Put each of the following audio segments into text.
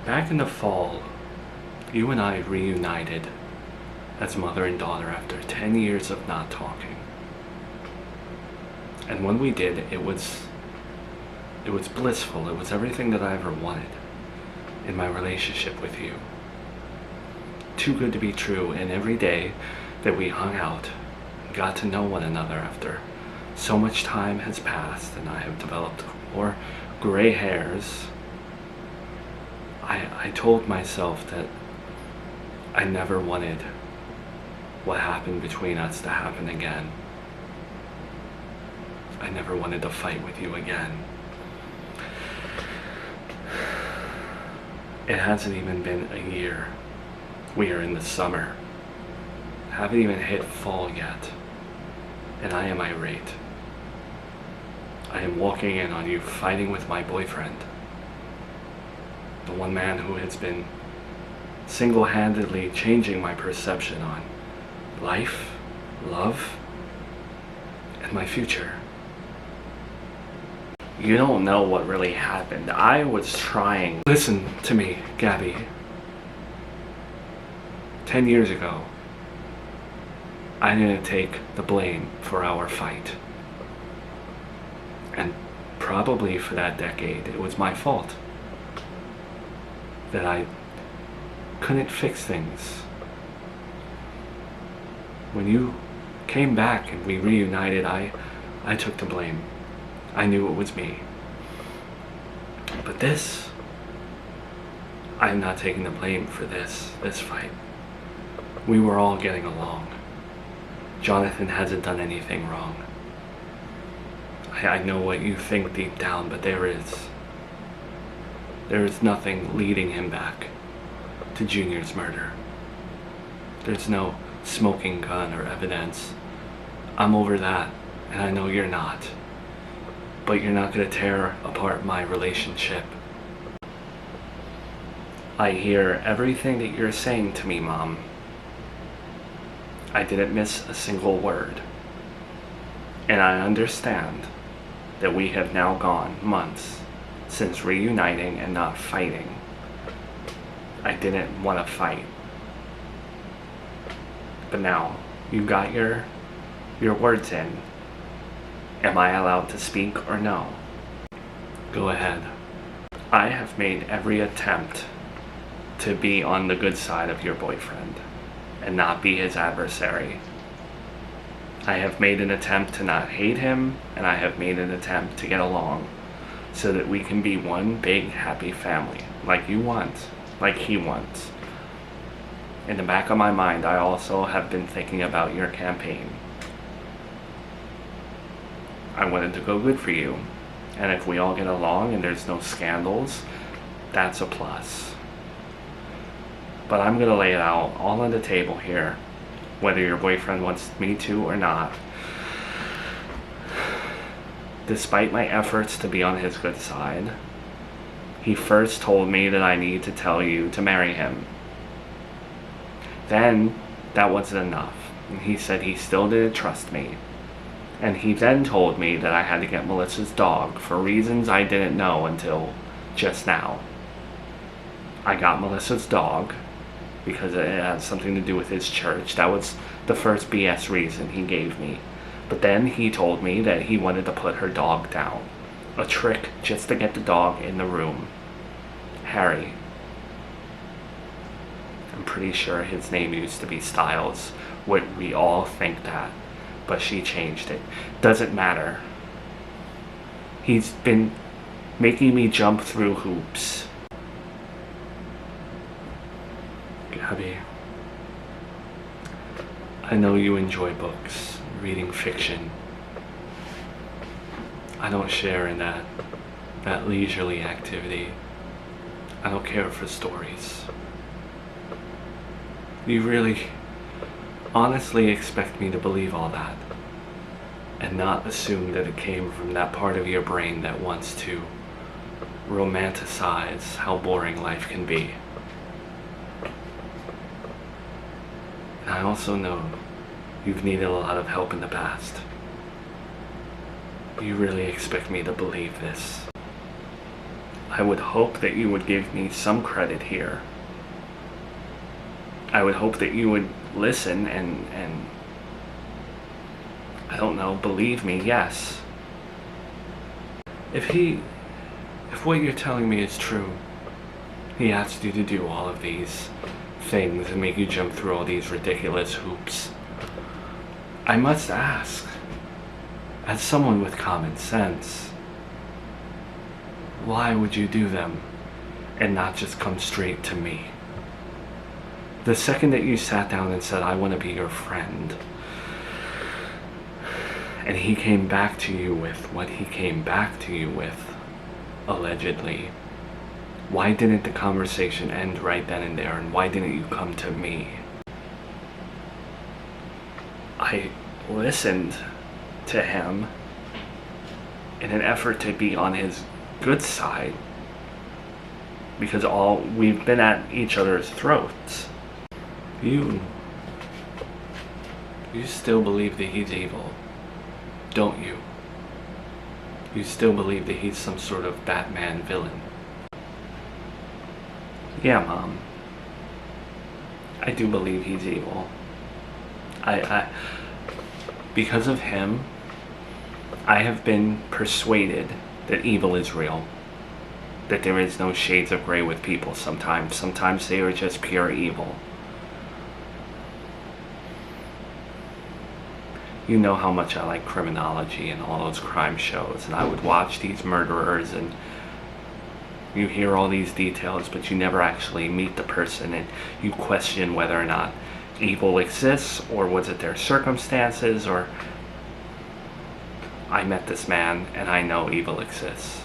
Back in the fall, you and I reunited as mother and daughter after 10 years of not talking. And when we did, it was blissful. It was everything that I ever wanted in my relationship with you. Too good to be true, and every day that we hung out and got to know one another after so much time has passed and I have developed more gray hairs, I told myself that I never wanted what happened between us to happen again. I never wanted to fight with you again. It hasn't even been a year. We are in the summer. Haven't even hit fall yet. And I am irate. I am walking in on you fighting with my boyfriend. The one man who has been single-handedly changing my perception on life, love, and my future. You don't know what really happened. I was trying. Listen to me, Gabby. 10 years ago, I didn't take the blame for our fight. And probably for that decade, it was my fault that I couldn't fix things. When you came back and we reunited, I took the blame. I knew it was me. But this, I'm not taking the blame for this fight. We were all getting along. Jonathan hasn't done anything wrong. I know what you think deep down, but there is nothing leading him back to Junior's murder. There's no smoking gun or evidence. I'm over that, and I know you're not. But you're not going to tear apart my relationship. I hear everything that you're saying to me, Mom. I didn't miss a single word. And I understand that we have now gone months since reuniting and not fighting. I didn't want to fight. But now, you got your words in. Am I allowed to speak or no? Go ahead. I have made every attempt to be on the good side of your boyfriend and not be his adversary. I have made an attempt to not hate him, and I have made an attempt to get along so that we can be one big happy family, like you want, like he wants. In the back of my mind, I also have been thinking about your campaign. I wanted to go good for you, and if we all get along and there's no scandals, that's a plus. But I'm gonna lay it out all on the table here, whether your boyfriend wants me to or not. Despite my efforts to be on his good side, he first told me that I need to tell you to marry him. Then, that wasn't enough, and he said he still didn't trust me. And he then told me that I had to get Melissa's dog for reasons I didn't know until just now. I got Melissa's dog because it had something to do with his church. That was the first BS reason he gave me. But then he told me that he wanted to put her dog down. A trick just to get the dog in the room. Harry. I'm pretty sure his name used to be Styles. We all think that. But she changed it. Doesn't matter. He's been making me jump through hoops. Gabby, I know you enjoy books, reading fiction. I don't share in that leisurely activity. I don't care for stories. You really honestly expect me to believe all that and not assume that it came from that part of your brain that wants to romanticize how boring life can be. And I also know you've needed a lot of help in the past. You really expect me to believe this? I would hope that you would give me some credit here. I would hope that you would listen and I don't know, believe me, yes. If what you're telling me is true, he asked you to do all of these things and make you jump through all these ridiculous hoops. I must ask, as someone with common sense, why would you do them and not just come straight to me? The second that you sat down and said, I want to be your friend, and he came back to you with what he came back to you with, allegedly, why didn't the conversation end right then and there, and why didn't you come to me? I listened to him in an effort to be on his good side, because we've been at each other's throats. You still believe that he's evil, don't you? You still believe that he's some sort of Batman villain? Yeah, Mom. I do believe he's evil. Because of him, I have been persuaded that evil is real. That there is no shades of gray with people sometimes. Sometimes they are just pure evil. You know how much I like criminology and all those crime shows, and I would watch these murderers, and you hear all these details, but you never actually meet the person, and you question whether or not evil exists, or was it their circumstances, or I met this man and I know evil exists.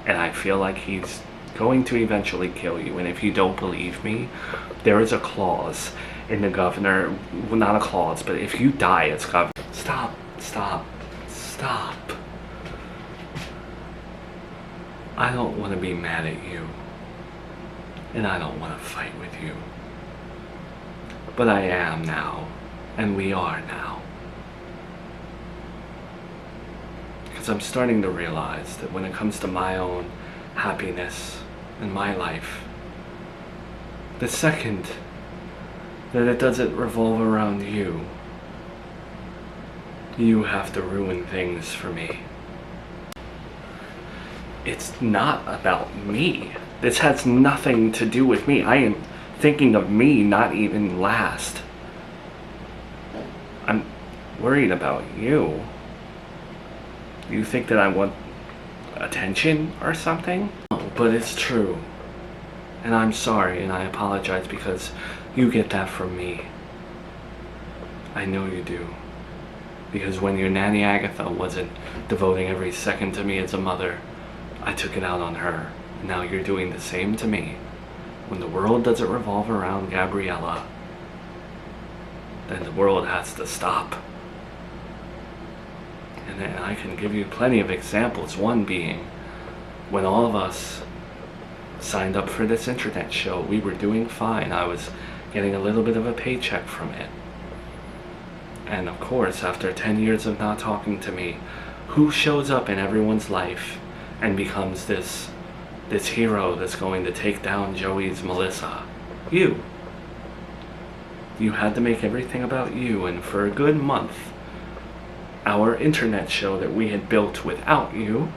And I feel like he's going to eventually kill you, and if you don't believe me, there is a clause in the governor, well, not a clause, but if you die as governor, stop. I don't want to be mad at you, and I don't want to fight with you, but I am now, and we are now, because I'm starting to realize that when it comes to my own happiness in my life, the second that it doesn't revolve around you, you have to ruin things for me. It's not about me. This has nothing to do with me. I am thinking of me, not even last. I'm worried about you. You think that I want attention or something? No, but it's true. And I'm sorry, and I apologize, because you get that from me. I know you do. Because when your nanny Agatha wasn't devoting every second to me as a mother, I took it out on her. Now you're doing the same to me. When the world doesn't revolve around Gabriella, then the world has to stop. And then I can give you plenty of examples. One being, when all of us signed up for this internet show, we were doing fine. I was getting a little bit of a paycheck from it. And of course, after 10 years of not talking to me, who shows up in everyone's life and becomes this hero that's going to take down Joey's Melissa? You. You had to make everything about you, and for a good month, our internet show that we had built without you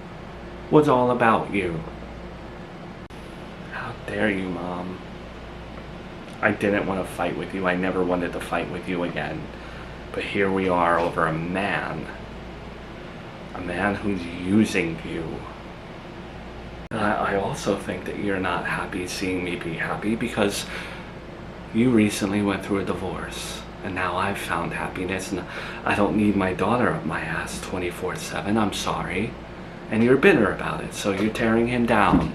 was all about you. How dare you, Mom? I didn't want to fight with you. I never wanted to fight with you again. But here we are over a man who's using you. I also think that you're not happy seeing me be happy, because you recently went through a divorce, and now I've found happiness, and I don't need my daughter up my ass 24/7. I'm sorry. And you're bitter about it, so you're tearing him down.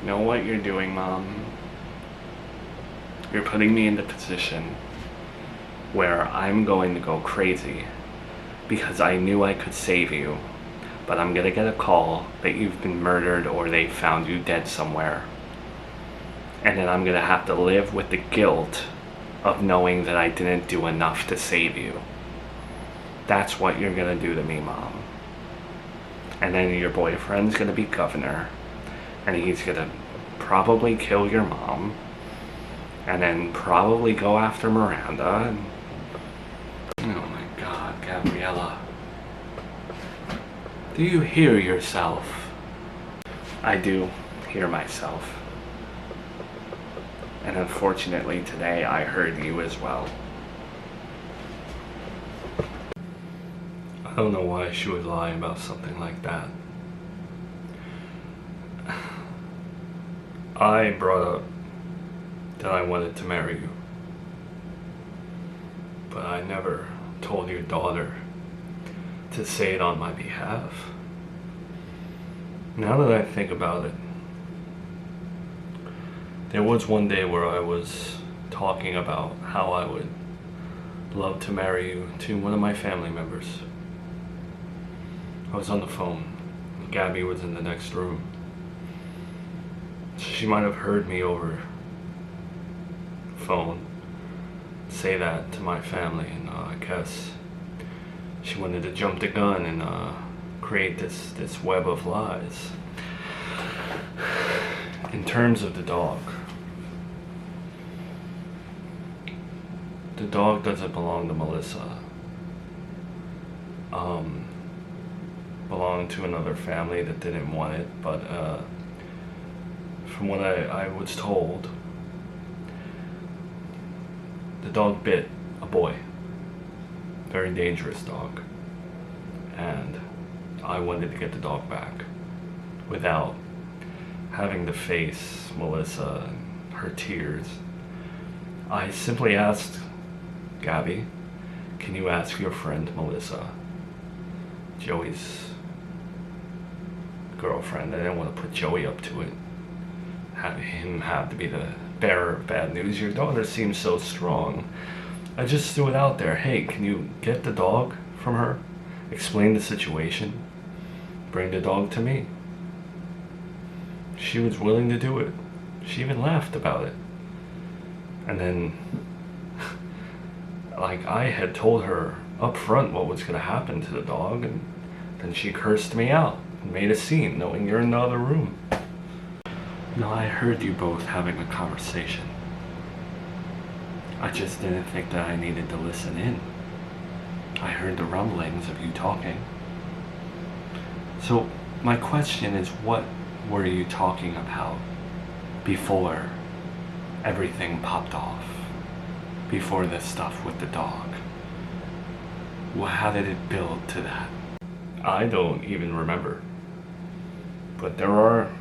You know what you're doing, Mom? You're putting me in the position where I'm going to go crazy because I knew I could save you, but I'm gonna get a call that you've been murdered or they found you dead somewhere. And then I'm gonna have to live with the guilt of knowing that I didn't do enough to save you. That's what you're gonna do to me, Mom. And then your boyfriend's gonna be governor, and he's gonna probably kill your mom, and then probably go after Miranda. And oh my God, Gabriella. Do you hear yourself? I do hear myself. And unfortunately today I heard you as well. I don't know why she would lie about something like that. I brought up that I wanted to marry you. But I never told your daughter to say it on my behalf. Now that I think about it, there was one day where I was talking about how I would love to marry you to one of my family members. I was on the phone. Gabby was in the next room. She might have heard me over phone say that to my family, and I guess she wanted to jump the gun and create this web of lies. In terms of the dog doesn't belong to Melissa. Belonged to another family that didn't want it, but from what I was told, the dog bit a boy. Very dangerous dog. And I wanted to get the dog back without having to face Melissa and her tears. I simply asked Gabby, can you ask your friend Melissa, Joey's girlfriend? I didn't want to put Joey up to it. Have him have to be the bearer of bad news. Your daughter seems so strong. I just threw it out there. Hey, can you get the dog from her? Explain the situation. Bring the dog to me. She was willing to do it. She even laughed about it. And then, like, I had told her up front what was going to happen to the dog, and then she cursed me out and made a scene knowing you're in the other room. No, I heard you both having a conversation. I just didn't think that I needed to listen in. I heard the rumblings of you talking. So my question is, what were you talking about before everything popped off? Before this stuff with the dog? Well, how did it build to that? I don't even remember. But there are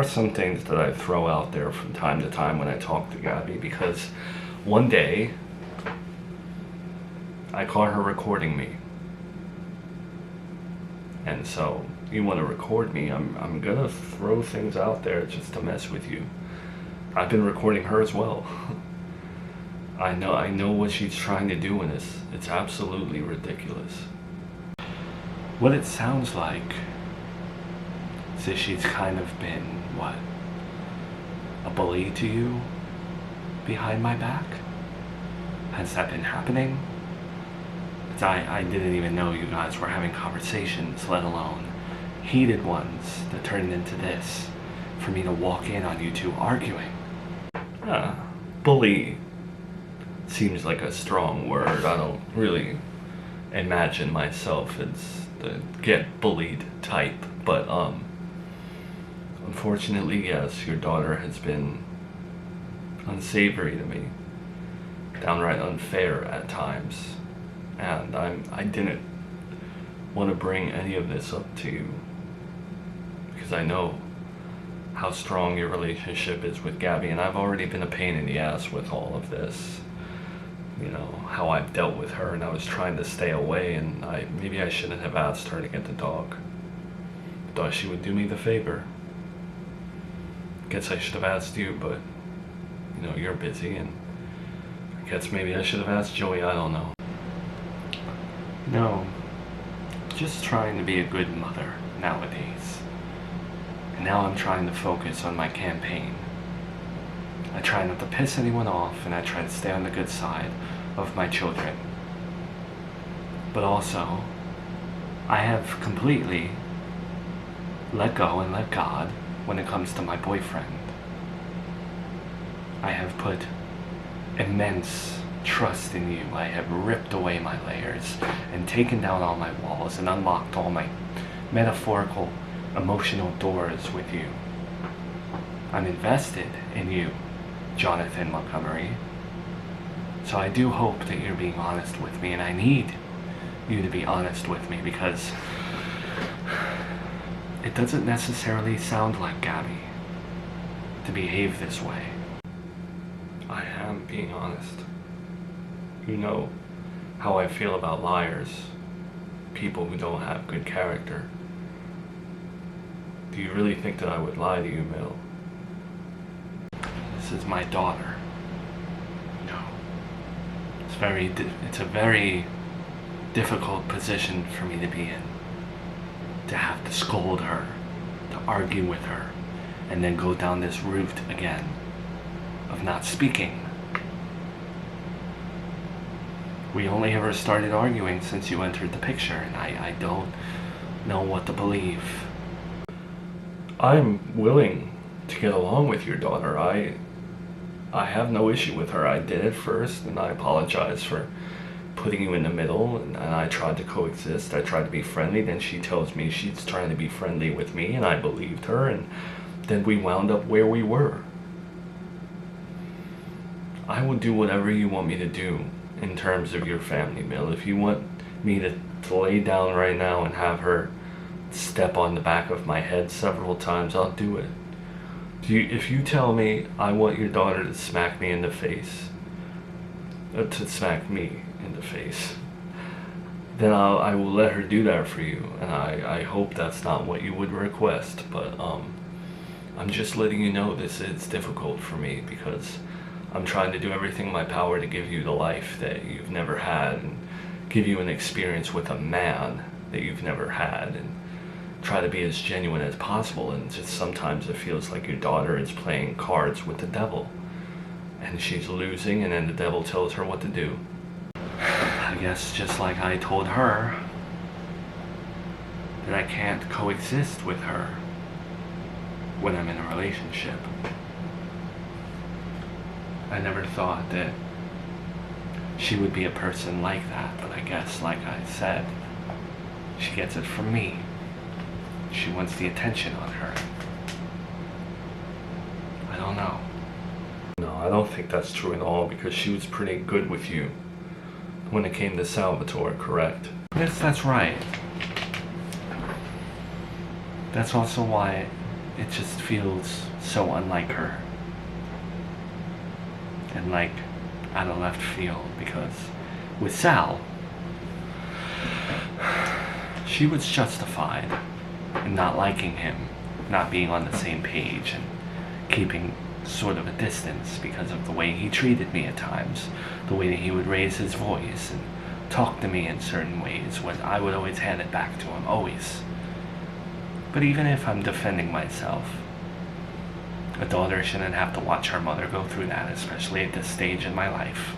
some things that I throw out there from time to time when I talk to Gabby, because one day I caught her recording me. And so, you want to record me, I'm gonna throw things out there just to mess with you. I've been recording her as well. I know what she's trying to do in this. It's absolutely ridiculous. What it sounds like is that she's kind of been, what, a bully to you behind my back? Has that been happening? I didn't even know you guys were having conversations, let alone heated ones that turned into this, for me to walk in on you two arguing. Bully seems like a strong word. I don't really imagine myself as the get bullied type, but unfortunately, yes, your daughter has been unsavory to me, downright unfair at times. And I didn't want to bring any of this up to you, because I know how strong your relationship is with Gabby, and I've already been a pain in the ass with all of this. You know, how I've dealt with her, and I was trying to stay away, and maybe I shouldn't have asked her to get the dog. I thought she would do me the favor. Guess I should have asked you, but, you know, you're busy, and I guess maybe I should have asked Joey, I don't know. No, just trying to be a good mother nowadays. And now I'm trying to focus on my campaign. I try not to piss anyone off, and I try to stay on the good side of my children. But also, I have completely let go and let God when it comes to my boyfriend. I have put immense trust in you. I have ripped away my layers and taken down all my walls and unlocked all my metaphorical, emotional doors with you. I'm invested in you, Jonathan Montgomery. So I do hope that you're being honest with me, and I need you to be honest with me, because it doesn't necessarily sound like Gabby to behave this way. I am being honest. You know how I feel about liars, people who don't have good character. Do you really think that I would lie to you, Mill? This is my daughter. No. It's a very difficult position for me to be in. To have to scold her, to argue with her, and then go down this route again of not speaking. We only ever started arguing since you entered the picture, and I don't know what to believe. I'm willing to get along with your daughter. I have no issue with her. I did it first, and I apologize for putting you in the middle, and I tried to coexist. I tried to be friendly. Then she tells me she's trying to be friendly with me, and I believed her, and then we wound up where we were. I will do whatever you want me to do in terms of your family, Mill. If you want me to lay down right now and have her step on the back of my head several times, I'll do it. If you tell me I want your daughter to smack me in the face, then I will let her do that for you, and I hope that's not what you would request, but I'm just letting you know this is difficult for me, because I'm trying to do everything in my power to give you the life that you've never had, and give you an experience with a man that you've never had, and try to be as genuine as possible. And just sometimes it feels like your daughter is playing cards with the devil, and she's losing, and then the devil tells her what to do. I guess just like I told her that I can't coexist with her when I'm in a relationship. I never thought that she would be a person like that, but I guess, like I said, she gets it from me. She wants the attention on her. I don't know. No, I don't think that's true at all, because she was pretty good with you when it came to Salvatore, correct? Yes, that's right. That's also why it just feels so unlike her. And like out of left field, because with Sal, she was justified in not liking him, not being on the same page, and keeping sort of a distance because of the way he treated me at times, the way that he would raise his voice and talk to me in certain ways, when I would always hand it back to him, always. But even if I'm defending myself, a daughter shouldn't have to watch her mother go through that, especially at this stage in my life.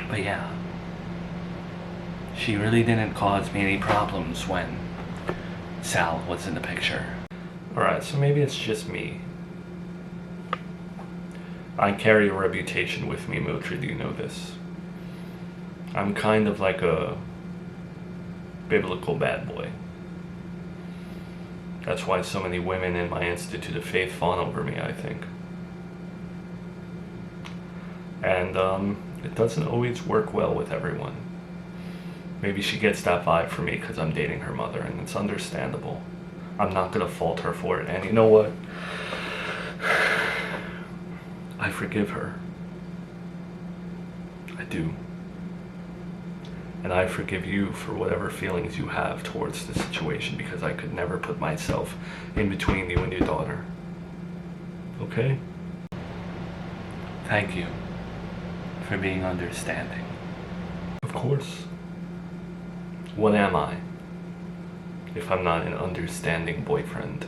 But yeah, she really didn't cause me any problems when Sal was in the picture. Alright, so maybe it's just me. I carry a reputation with me, Mildred, you know this. I'm kind of like a biblical bad boy. That's why so many women in my Institute of Faith fawn over me, I think. And it doesn't always work well with everyone. Maybe she gets that vibe from me because I'm dating her mother, and it's understandable. I'm not going to fault her for it, and you know what? I forgive her. I do. And I forgive you for whatever feelings you have towards the situation, because I could never put myself in between you and your daughter. Okay? Thank you for being understanding. Of course. What am I if I'm not an understanding boyfriend?